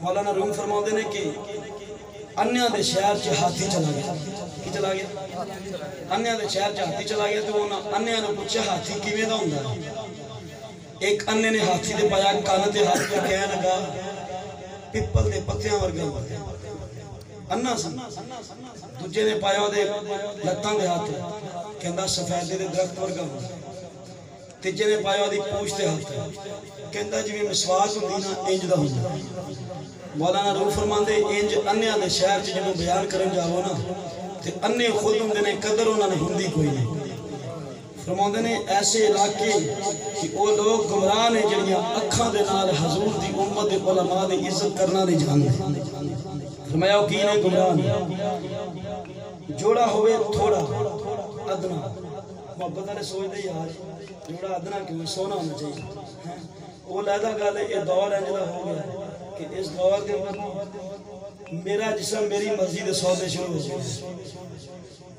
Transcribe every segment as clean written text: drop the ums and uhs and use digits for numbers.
مولانا روم فرماتے ہیں کہ انیا دے شہر چ ہاتھی چلا گیا. کی چلا گیا؟ انیا دے شہر چ ہاتھی چلا گیا. تو انیا نے پوچھا ہاتھی کیویں دا ہوندا ہے؟ ایک اننے نے ہاتھی دے پایا کان تے ہاتھ کے کہنے لگا پپل دے پتیاں ورگا انا سی. دوجے نے پایا دے لتاں دے ہاتھ کہندا سفیدے دے درخت ورگا. تیجے نے پایا دی پوچھ دے ہاتھ کہندا جویں مسواک ہوندی نا انج دا ہوندا. مولانا روح فرماندے انج انیا دے شہر چ جدوں بیان کرن جاؤ نا تے انے خود ہوندے نے قدر انہاں نے ہوندی کوئی نہیں. فرماندے نے ایسے علاقے کہ وہ لوگ گمراہ نے جڑیاں اکھاں دے نال حضور دی امت دے علماء دی عزت کرنا نہیں جاندے. فرمایا وہ کی نے گمراہ نے جوڑا ہوئے تھوڑا ادنا محبت نے سوچ دے یار جوڑا ادنا کیوں سونا ہونا چاہیے. وہ لہذا گل یہ دور ہے جڑا ہو گیا کہ اس دور کے اندر میرا جسم میری مرضی دے سودے شروع ہو گئے.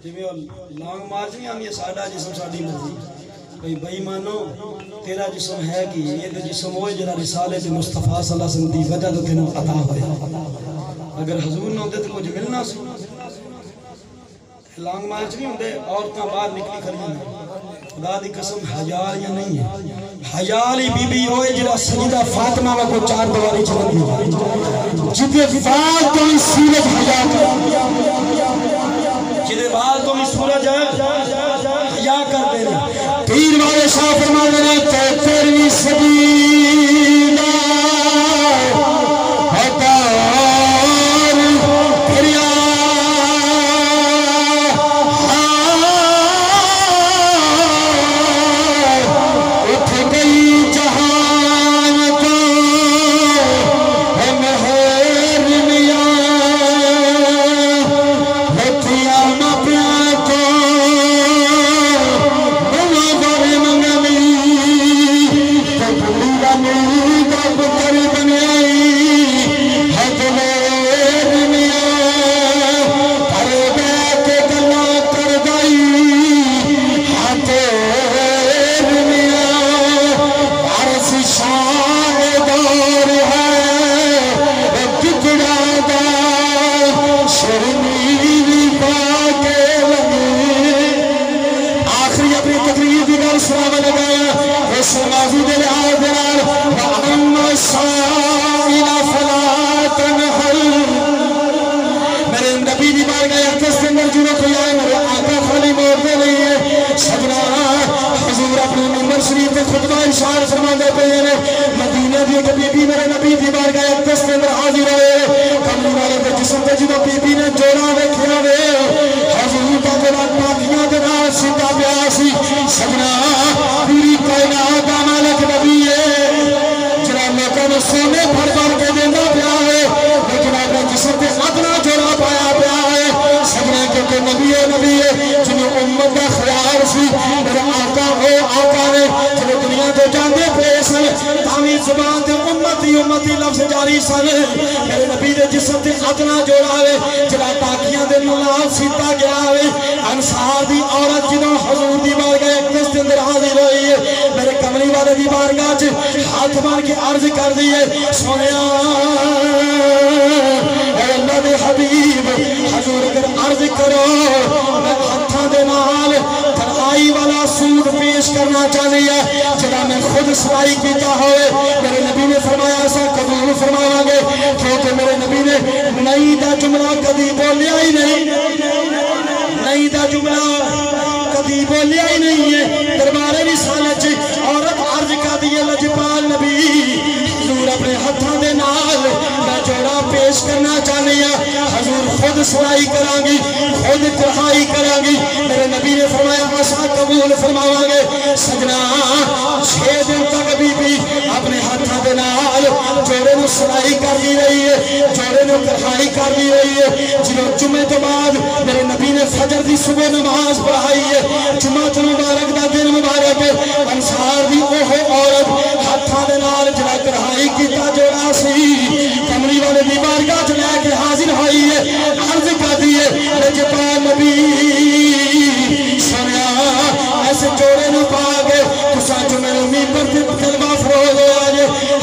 جویں لانگ مارچ نہیں آندی ساڈا جسم ساڈی مرضی. بھئی بھائی مانو تیرا جسم ہے کہ یہ تو جسم ہوئے جڑا رسالے تے مصطفیٰ صلی اللہ علیہ وسلم دی وجہ تو تینوں عطا ہوئے. اگر حضور نہ ہوتے تو کچھ ملنا سی. لانگ مارچ نہیں ہوندے عورتاں باہر نکلی کھڑیاں خدا دی قسم حیال یا نہیں ہے. حیالی بی بی ہوئے جڑا سجدہ فاطمہ کو چار دواری چلن دی جدے فال تو ہی سورج حیا جدے فال تو ہی سورج حیا کر دے. پیر والے شاہ فرماتے ہیں تو تیری سجدہ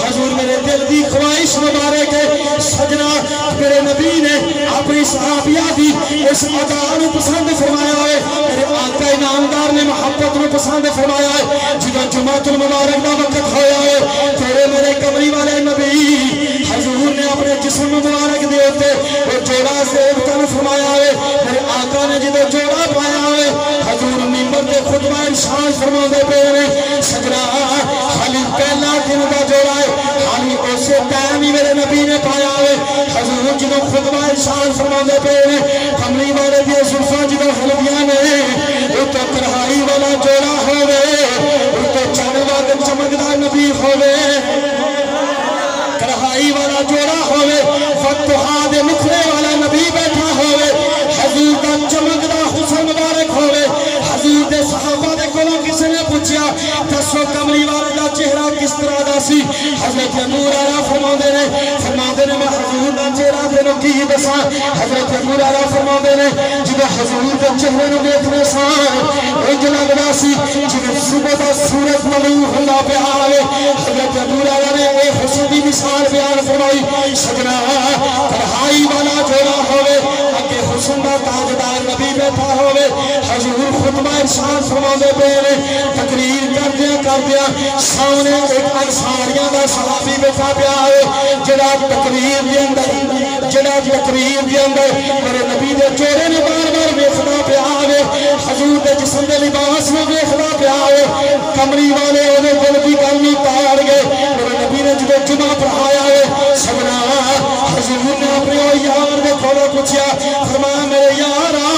حضور میرے دل دی خواہش مبارک ہے سجنا میرے نبی نے اپنی صحابیہ دی اس ادا نو پسند فرمایا ہے میرے آقا انعامدار نے محبت نو پسند فرمایا ہے جدو جمعۃ المبارک دا وقت ہویا ہے تیرے میرے کمری والے نبی حضور نے اپنے جسم مبارک دے ہوتے وہ جوڑا زیبتن فرمایا ہے میرے آقا نے جدو جوڑا پایا ہے حضور منبر دے خطبہ ارشاد فرما دے پہنے سجنا خالی پہلا دن دا جوڑا ہے خالی اسے ٹائم ہی میرے نبی نے پایا ہے حضور جدو خطبہ ارشاد فرما دے پہنے کملی والے دی زلفاں جدو حلویاں نے وہ تو کڑھائی والا جوڑا ہوئے وہ تو چانوا دے چمکدار نبی ہوئے کڑھائی والا جوڑا ہوئے فتحا دے مکھرے والا نبی بیٹھا ہوئے حضور دا چمکدا حسن مبارک ہوئے حضور دے صحابہ دے کولوں کسی نے پوچھا دسو کملی والے دا چہرہ کس طرح دا سی حضرت نور آرا فرماندے نے میں حضور دا چہرہ تینو کی دساں حضرت نور آرا فرماندے نے جدو حضور دے چہرے نو ویکھنے ساں انج لگدا سی جویں صبح دا سورج طلوع ہوندا پیا ہوئے حضرت نور آرا نے اے حسن دی مثال بیان فرمائی سجنا کڑھائی والا جوڑا ہوئے اگے حسن دا تاجدار نبی بیٹھا ہوئے حضور خطبہ ارشاد فرماندے پئے تقریر کر دیا سامنے ایک انصاریاں دا صحابی بیٹھا پیا ہے جڑا تقریر دے اندر میرے نبی دے چہرے نے بار بار ویکھدا پیا ہے حضور دے جسم دے لباس نو ویکھدا پیا ہے کملی والے اودے دل دی گل نوں تاڑ گئے میرے نبی نے جدو جمعہ پڑھایا ہے سجنا حضور نے اپنے یار دے کولوں پوچھیا فرمایا میرے یارا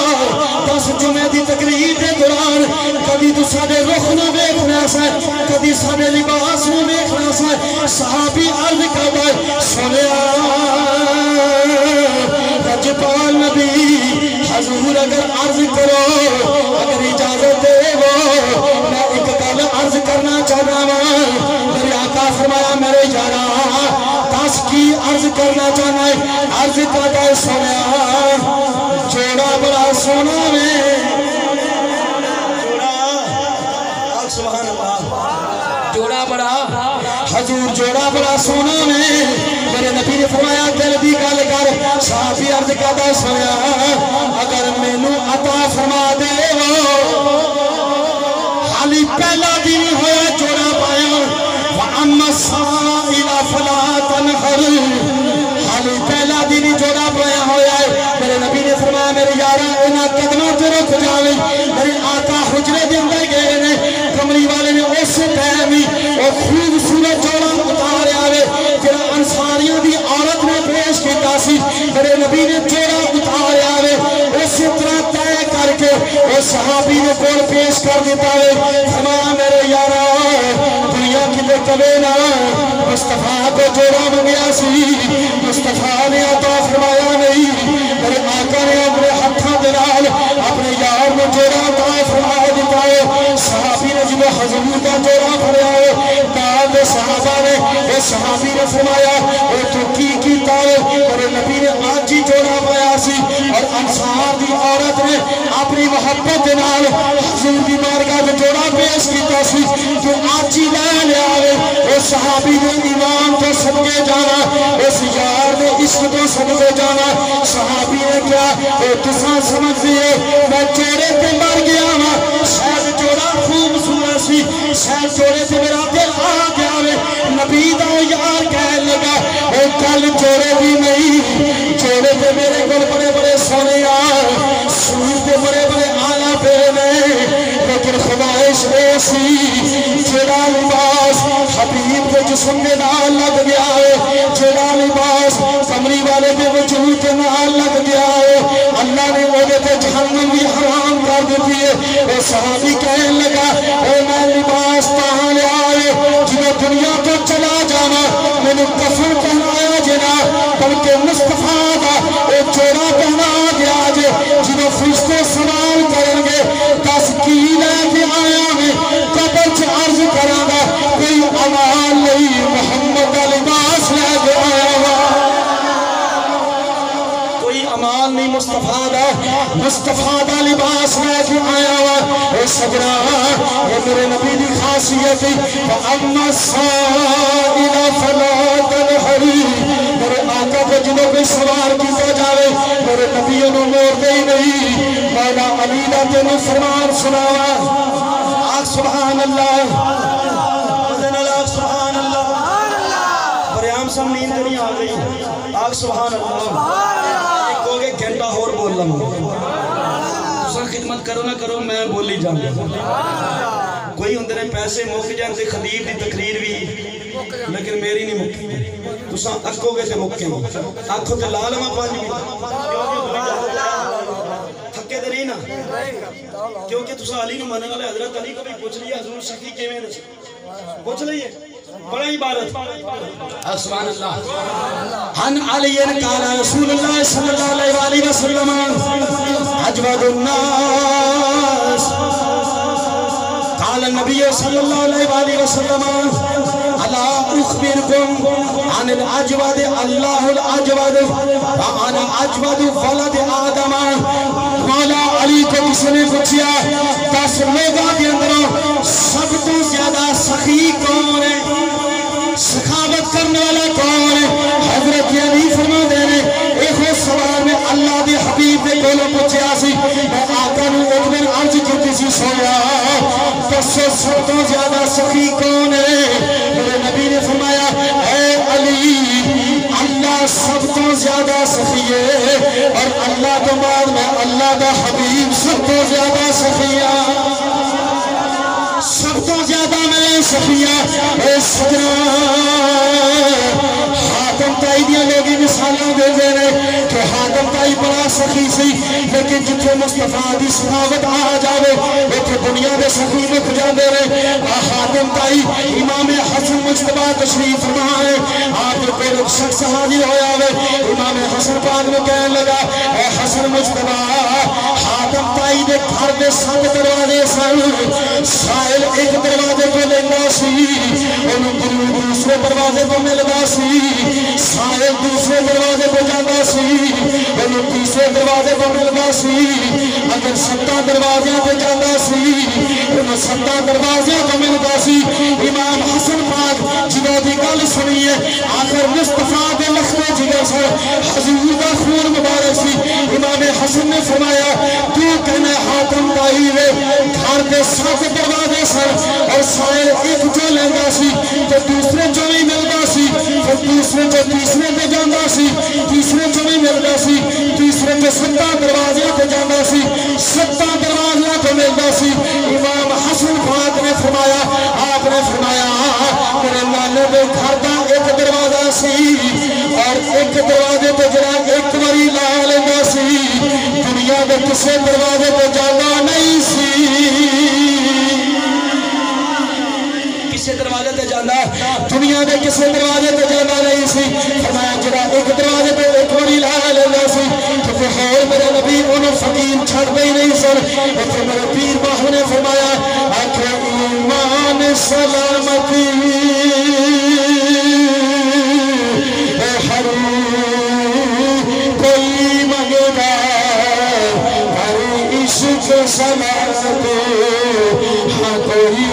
دس جمعے دی تقریر دے دوران کبھی تو ساڈے رخ نو ویکھنا سی کبھی ساڈے لباس نو ویکھنا سی صحابی عرض کردا ہے سنیا رجپال نبی حضور اگر عرض کرو اگر اجازت دے وہ میں ایک گل عرض کرنا چاہتا ہوں میرے آقا فرمایا میرے یارا دس کی عرض کرنا چاہنا ہے عرض کرتا ہے سنیا جوڑا بڑا سونا میں سبحان اللہ جوڑا بڑا حضور جوڑا بڑا سونا میں میرے نبی نے فرمایا دل دی گل کر صحابی عرض کرتا سنیا اگر مینوں عطا فرما دے حالی پہلا دن ہویا جوڑا پایا وَأَمَّا السَّائِلَ فَلَا تَنْهَرْ حالی پہلا دن جوڑا پایا ہویا ہے میرے نبی نے فرمایا میرے یارا انہاں قدموں تے رکھ جاویں میرے آقا حجرے دے اندر گئے نے کملی والے نے اس ٹائم ہی وہ خوبصورت جوڑا اتاریا ہے جڑا انصاریاں دی عورت نے پیش کیتا سی میرے نبی نے جوڑا اتاریا ہے اس طرح طے کر کے وہ صحابی نے کول پیش کر دیتا ہے فرمایا میرے یارا دنیا کتے کبے نا مصطفیٰ کو جوڑا منگیا سی مصطفیٰ نے عطا فرمایا نہیں میرے آقا نے اپنے ہتھاں دے نال اپنے یار کو جوڑا عطا فرما دیتا ہے صحابی نے جب حضور کا جوڑا پڑیا ہے نال دے صحابہ نے اے صحابی نے فرمایا اے تو کی کیتا ہے میرے نبی نے آج ہی جوڑا پایا سی اور انصار دی عورت نے اپنی محبت دے نال حضور دی بارگاہ میں جوڑا پیش کیتا سی جو آج ہی لے لیا ہے اے صحابی نے ایمان تو صدقے جانا اس یار نے عشق تو صدقے جانا صحابی نے کیا اے تساں سمجھ دیئے میں جوڑے پہ مر گیا ہوں شاید جوڑا خوبصورت سی شاید جوڑے سے میرا دل آ گیا ہے نبی دا یار کہنے لگا اے کل جوڑے بھی نہیں جوڑے پہ میرے گل بڑے بڑے سونے یار سور پہ بڑے بڑے آلہ پہ میں لیکن خواہش ایسی جڑا لباس حبیب کے جسم میں نال لگ گیا ہے جڑا لباس کمری والے کے وجود کے نال لگ گیا ہے اللہ نے وہ پہ جہنم بھی حرام کر دیتی ہے وہ صحابی کہنے لگا اے میں لباس کہاں لے آئے جنہوں دنیا کو چلا جانا میں نے کفن پہنایا جنا بلکہ مصطفیٰ کا ایک جوڑا پہنا گیا جے جنہوں فرشتے سوال کریں گے دس کی لے کے آیا میں قبر سے عرض کرا گا کوئی عمال نہیں محمد کا لباس لے کے آیا ہوا کوئی عمال نہیں مصطفیٰ دا لباس لے کے آیا ہوا اے سجنا یہ میرے نبی دی خاصیت وَأَمَّا السَّائِلَ فَلَا تَنْهَرْ میرے آقا کو سوار کیتا جاوے میرے نبی انہوں موڑ دے ہی نہیں مولا علی دا تینوں فرمان سناوا آگ سبحان اللہ وزن اللہ سبحان اللہ پریام سم نیند نہیں آ گئی آگ سبحان اللہ ایک ہوگے گھنٹہ اور بول لوں خدمت کرو نہ کرو میں بولی جاؤں کوئی اندر پیسے موک جانتے خطیب دی تقریر بھی لیکن میری نہیں مکی تساں اکھو گے سے مکے اکھو تے لالما 5 منٹ تھکے دے نہیں نا کیونکہ تساں علی نو منن والے حضرت علی کو بھی پوچھ لیا حضور سخی کیویں نے پوچھ لئیے بڑا عبارت سبحان اللہ عن علی قال رسول اللہ صلی اللہ علیہ وسلم اجود الناس قال النبي صلى الله عليه وسلم الا اخبركم عن الاجود الله الاجود وانا اجود ولد آدم مولا علی کو کسی نے پوچھا 10 لوگوں کے اندروں سب تو زیادہ سخی کون ہے سخاوت کرنے والا کون ہے حضرت علی فرما دے رہے ایک سوال میں اللہ دے حبیب دے کولوں پوچھا سی میں آقا نو ایک دن عرض کیتی سی سویا دسو سب تو زیادہ سخی کون ہے میرے نبی نے فرمایا اے علی اللہ سب تو زیادہ سخی ہے اور اللہ تو بعد میں اللہ دا حبیب سب تو زیادہ سخی ہے سب تو زیادہ میں سخیہ اے سجنہ حاتم تائی دیا لوگی مثالوں دے دے رہے کہ حاتم تائی بڑا سخی سی لیکن جتنے مصطفیٰ دی سخاوت آ جاوے ایتھے دنیا دے سخی میں کھجا دے رہے حاتم تائی امام حسن مجتبہ تشریف فرمائے آپ کو ایک شخص حاضر ہویا ہوئے امام حسن پاک میں کہنے لگا اے حسن مجتبہ حاتم تائی دے گھر دے 7 دروازے سن سائل ایک دروازے کو لینا سی انہوں دوسرے دروازے کو ملنا سی سائل دوسرے دروازے کو جانا سی انہوں تیسرے دروازے کو ملنا سی اگر 7 دروازے کو جانا سی انہوں 7 دروازے کو ملنا سی امام حسن پاک جنہوں دی گل سنیے آخر مصطفیٰ دے لختے جگر سر حضور دا خون مبارک سی امام حسن نے فرمایا تو کہنے حاتم تائی وے گھر دے 7 دروازے سر اور سائل ایک جو لینا سی تو دوسرے جو نہیں ملنا سی پھر دوسرے جو تیسرے پہ جانا سی تیسرے جو نہیں ملنا سی تیسرے جو 7 دروازے پہ جانا سی 7 دروازے پہ ملنا سی امام حسن پاک نے فرمایا آپ نے فرمایا میرے نانے دے گھر دا ایک دروازہ سی اور ایک دروازے پہ جرا ایک وری لا لینا سی دنیا دے کسے دروازے پہ جانا نہیں سی کسے دروازے تے جانا دنیا دے کسے دروازے تے جانا نہیں سی فرمایا جڑا ایک دروازے تے ایک واری لا لینا سی تو پھر اور میرے نبی انہوں فقیر چھڑ دے نہیں سر تو میرے پیر باہو نے فرمایا آخر ایمان سلامتی ہر کوئی منگا ہر عشق سلامتی ہاں کوئی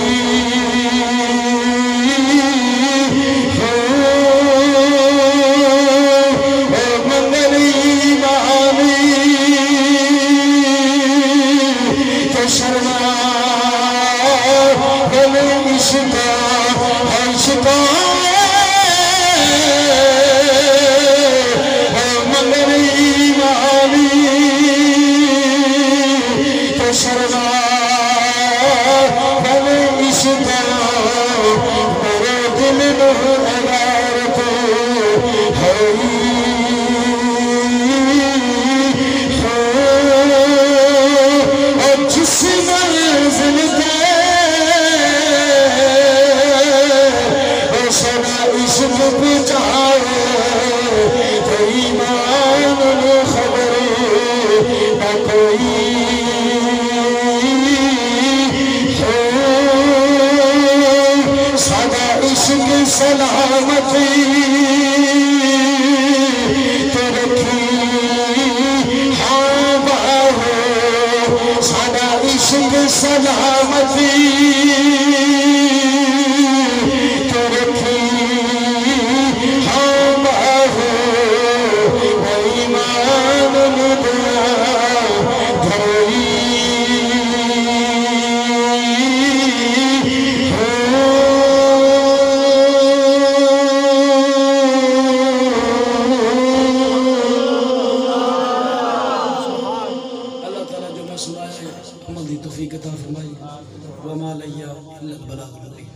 اللہ وما علیہ الا البلاغ المبین۔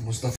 مصطفیٰ